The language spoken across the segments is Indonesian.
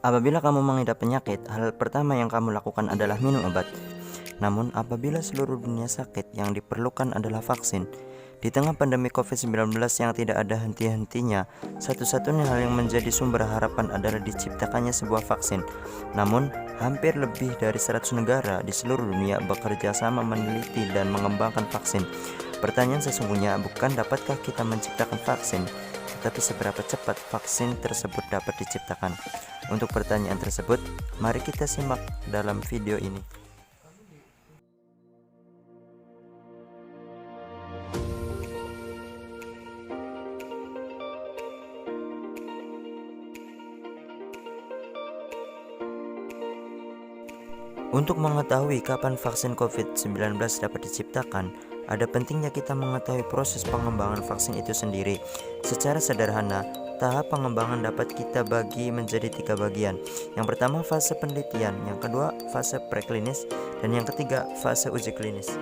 Apabila kamu mengidap penyakit, hal pertama yang kamu lakukan adalah minum obat. Namun, apabila seluruh dunia sakit, yang diperlukan adalah vaksin. Di tengah pandemi COVID-19 yang tidak ada henti-hentinya, satu-satunya hal yang menjadi sumber harapan adalah diciptakannya sebuah vaksin. Namun, hampir lebih dari 100 negara di seluruh dunia bekerja sama meneliti dan mengembangkan vaksin. Pertanyaan sesungguhnya bukan dapatkah kita menciptakan vaksin, tetapi seberapa cepat vaksin tersebut dapat diciptakan. Untuk pertanyaan tersebut, mari kita simak dalam video ini. Untuk mengetahui kapan vaksin COVID-19 dapat diciptakan, ada pentingnya kita mengetahui proses pengembangan vaksin itu sendiri. Secara sederhana, tahap pengembangan dapat kita bagi menjadi 3 bagian. Yang pertama fase penelitian, yang kedua fase preklinis, dan yang ketiga fase uji klinis.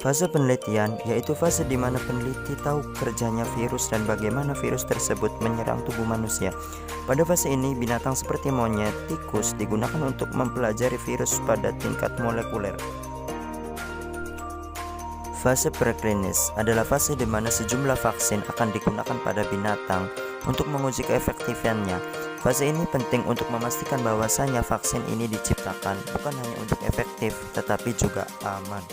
Fase penelitian yaitu fase di mana peneliti tahu kerjanya virus dan bagaimana virus tersebut menyerang tubuh manusia. Pada fase ini, binatang seperti monyet, tikus digunakan untuk mempelajari virus pada tingkat molekuler. Fase preklinis adalah fase di mana sejumlah vaksin akan digunakan pada binatang untuk menguji keefektifannya. Fase ini penting untuk memastikan bahwasanya vaksin ini diciptakan bukan hanya untuk efektif, tetapi juga aman.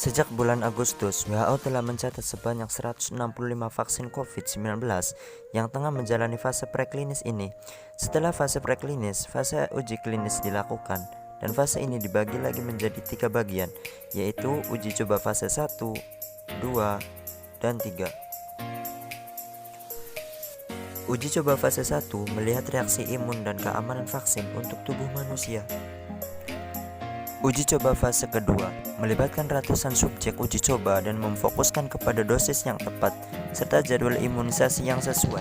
Sejak bulan Agustus, WHO telah mencatat sebanyak 165 vaksin COVID-19 yang tengah menjalani fase preklinis ini. Setelah fase preklinis, fase uji klinis dilakukan, dan fase ini dibagi lagi menjadi 3 bagian, yaitu uji coba fase 1, 2, dan 3. Uji coba fase 1 melihat reaksi imun dan keamanan vaksin untuk tubuh manusia. Uji coba fase kedua melibatkan ratusan subjek uji coba dan memfokuskan kepada dosis yang tepat serta jadwal imunisasi yang sesuai.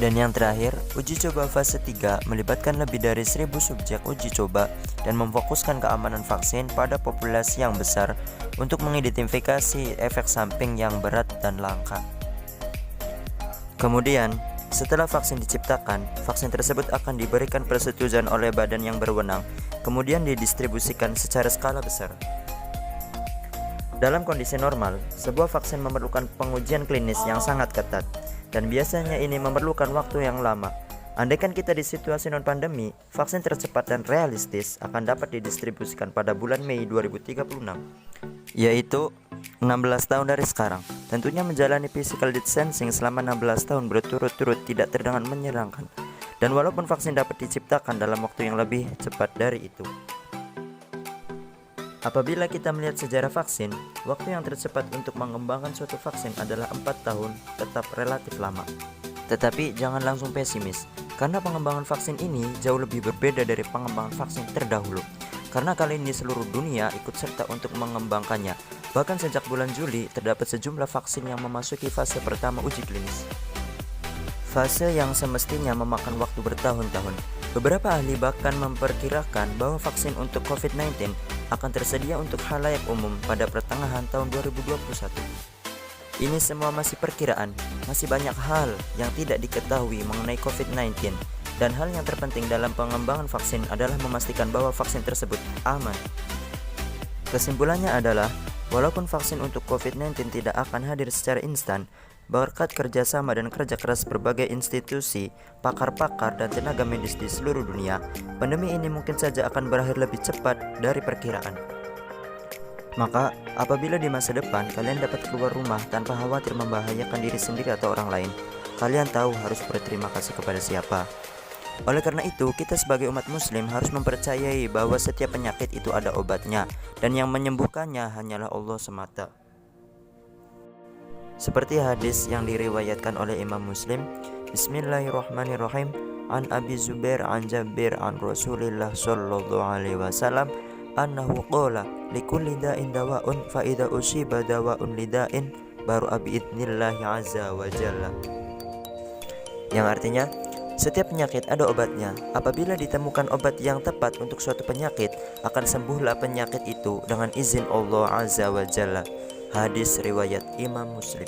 Dan yang terakhir, uji coba fase 3 melibatkan lebih dari 1000 subjek uji coba dan memfokuskan keamanan vaksin pada populasi yang besar untuk mengidentifikasi efek samping yang berat dan langka. Kemudian, setelah vaksin diciptakan, vaksin tersebut akan diberikan persetujuan oleh badan yang berwenang, kemudian didistribusikan secara skala besar. Dalam kondisi normal, sebuah vaksin memerlukan pengujian klinis yang sangat ketat, dan biasanya ini memerlukan waktu yang lama. Andaikan kita di situasi non-pandemi, vaksin tercepat dan realistis akan dapat didistribusikan pada bulan Mei 2036, yaitu 16 tahun dari sekarang. Tentunya menjalani physical distancing selama 16 tahun berturut-turut tidak terdengar menyenangkan. Dan walaupun vaksin dapat diciptakan dalam waktu yang lebih cepat dari itu, apabila kita melihat sejarah vaksin, waktu yang tercepat untuk mengembangkan suatu vaksin adalah 4 tahun, tetap relatif lama. Tetapi jangan langsung pesimis, karena pengembangan vaksin ini jauh lebih berbeda dari pengembangan vaksin terdahulu. Karena kali ini seluruh dunia ikut serta untuk mengembangkannya. Bahkan sejak bulan Juli terdapat sejumlah vaksin yang memasuki fase pertama uji klinis, fase yang semestinya memakan waktu bertahun-tahun. Beberapa ahli bahkan memperkirakan bahwa vaksin untuk COVID-19 akan tersedia untuk khalayak umum pada pertengahan tahun 2021. Ini semua masih perkiraan, masih banyak hal yang tidak diketahui mengenai COVID-19, dan hal yang terpenting dalam pengembangan vaksin adalah memastikan bahwa vaksin tersebut aman. Kesimpulannya adalah, walaupun vaksin untuk COVID-19 tidak akan hadir secara instan, berkat kerjasama dan kerja keras berbagai institusi, pakar-pakar, dan tenaga medis di seluruh dunia, pandemi ini mungkin saja akan berakhir lebih cepat dari perkiraan. Maka, apabila di masa depan kalian dapat keluar rumah tanpa khawatir membahayakan diri sendiri atau orang lain, kalian tahu harus berterima kasih kepada siapa. Oleh karena itu, kita sebagai umat muslim harus mempercayai bahwa setiap penyakit itu ada obatnya, dan yang menyembuhkannya hanyalah Allah semata. Seperti hadis yang diriwayatkan oleh Imam Muslim, Bismillahirrahmanirrahim, An Abi Zubair an Jabir an Rasulillah sallallahu alaihi wasallam annahu qala likulli da'in dawa'un fa idza usiba dawa'un lida'in baru bi idznillah azza wa jalla. Yang artinya, setiap penyakit ada obatnya. Apabila ditemukan obat yang tepat untuk suatu penyakit, akan sembuhlah penyakit itu dengan izin Allah azza wa jalla. Hadis riwayat Imam Muslim.